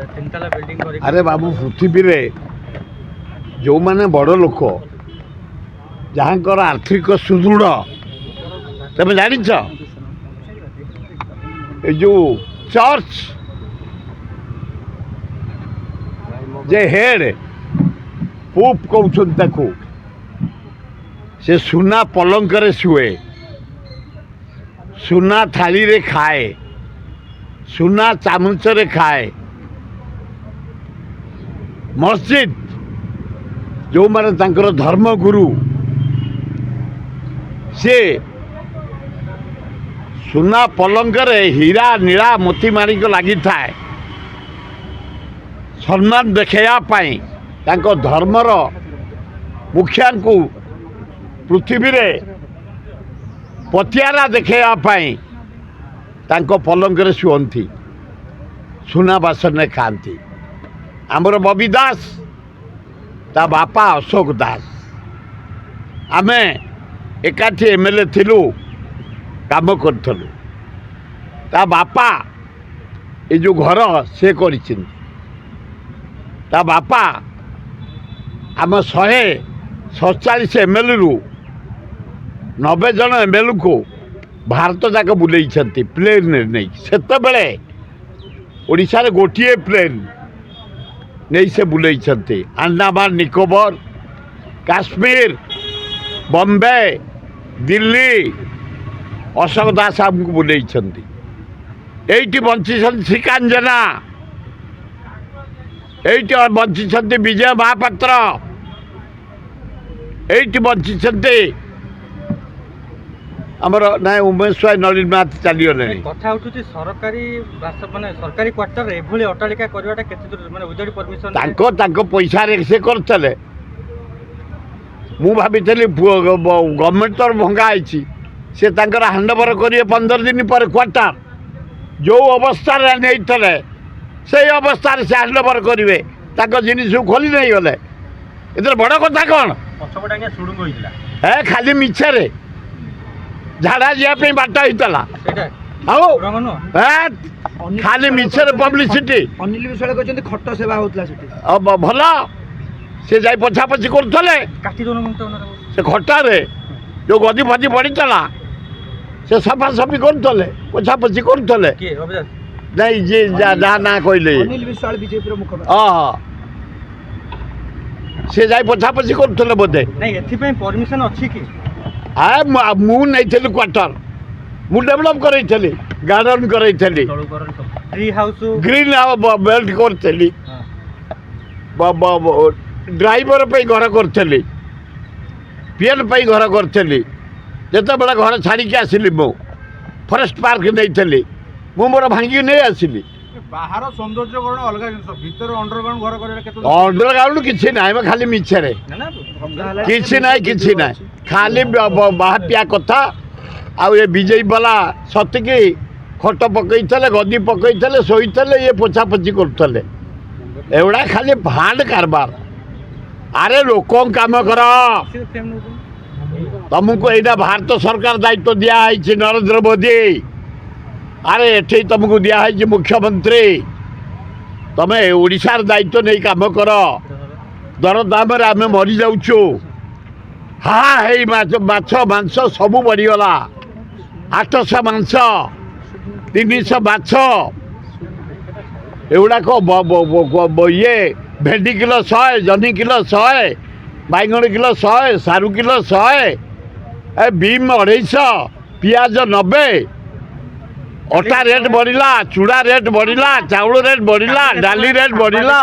अरे बाबू पृथ्वी रे जो माने बड़ लोक जहाँकर आर्थिक सुदृढ़ तुम जान जो चर्च जे हेड पोप कहते से सुना पलंक रे शुए सुना थाली रे खाए सुना चामच रे खाए मस्जिद जो माने तांकर धर्मगुरु से सुना पलंक रे हीरा नीला मोती माणिक लगी थाए सम्मान देखाई तांको धर्मर मुखिया को पृथ्वी रे पतियारा देखाई तांको पलंक रे शुअंती सुना बासन में खाती आमर बबी दास ता बापा अशोक दास आमे एकाठी एमएलए थिलु काम करथलु ता बापा ये जो घर से करिछिन ता बापा आम 147 एमएलए रु 90 जन एमएलए को भारत जाक बुले प्लेन नहीं से ओडिशा रे गोटे प्लेन नहीं से बुले अंडमान निकोबर काश्मीर बॉम्बे दिल्ली अशोक दास आमको बुले ये बंची श्रीकांजना ये बंची विजय महापात्र ये बंची आमर ना उमेश नलिन नाथ चलीगले कथा उठुची सरकारी माने सरकारी क्वार्टर रे एभली अट्टालिका करवाटा केते दूर माने विदाउट परमिशन तांको पैसा रे से करतले मु भाबितली गवर्नमेंट तर भंगा आइछि से तांकर हैंडओवर करिए 15 दिन पर क्वार्टर जो अवस्था रे नैतले से अवस्था रे से हैंडओवर करिवे तांको जिनिस खोली नहीं गले इधर बड़ कथा कोन पछपटा के सुडुंग होइला ए खाली मिछे रे झाड़ा जावाई बाट होता खाली मिछर पब्लिसिटी अनिल विश्वाल कहते खट सेवा होता भल से जाई पछापछी करते से खटारे जो गदी फदी पड़ता से सफासफी करते पछापछी करते नहीं जी जहाँ ना कहले अनिल विश्वाल बीजेपी मुख्यमंत्री से जाई पछापछी करते बोधे नहीं एथि परमिशन अच्छी कि मु नहीं क्वार्टर मु डेभलप करी गार्डन करी ग्रीन बेल्ट करी ड्राइवर पे घर करी पीएन पे घर करी जिते बड़ा घर छाड़ी आसली मु फरेस्ट पार्क नहीं मु मोर भांगी नहीं आसली बाहर सौंदर्यकरण अलग जिन भीतर अंडरग्राउंड घर कर अंडरग्राउंड किसी ना खाली मिछे किसी ना खाली बाहपिया कथा आउ ये विजयी वाला सतकी खट पकई गदी पकई शोते ये पोछापोछी करते एवड़ा खाली फांड कारबार अरे लोक काम कर तुमको यहाँ भारत सरकार दायित्व दिखाई नरेंद्र मोदी अरे एठे तुमको दिखाई मुख्यमंत्री तमें ओडिशार दायित्व नहीं काम कर दरदाम आम मरी जाऊँ हाँ है माछ मांस सब बढ़ीगला 800 मांस 300 माछ एगुड़ाक ये भेंडी किलो 100 जह्नी किलो 100 बैगण किलो 100 सारू किलो 100 बीम 250 पियाज 90 अटा रेट बढ़ला चूड़ा रेट बढ़ला चाउल रेट बढ़ला डाली रेट बढ़ला।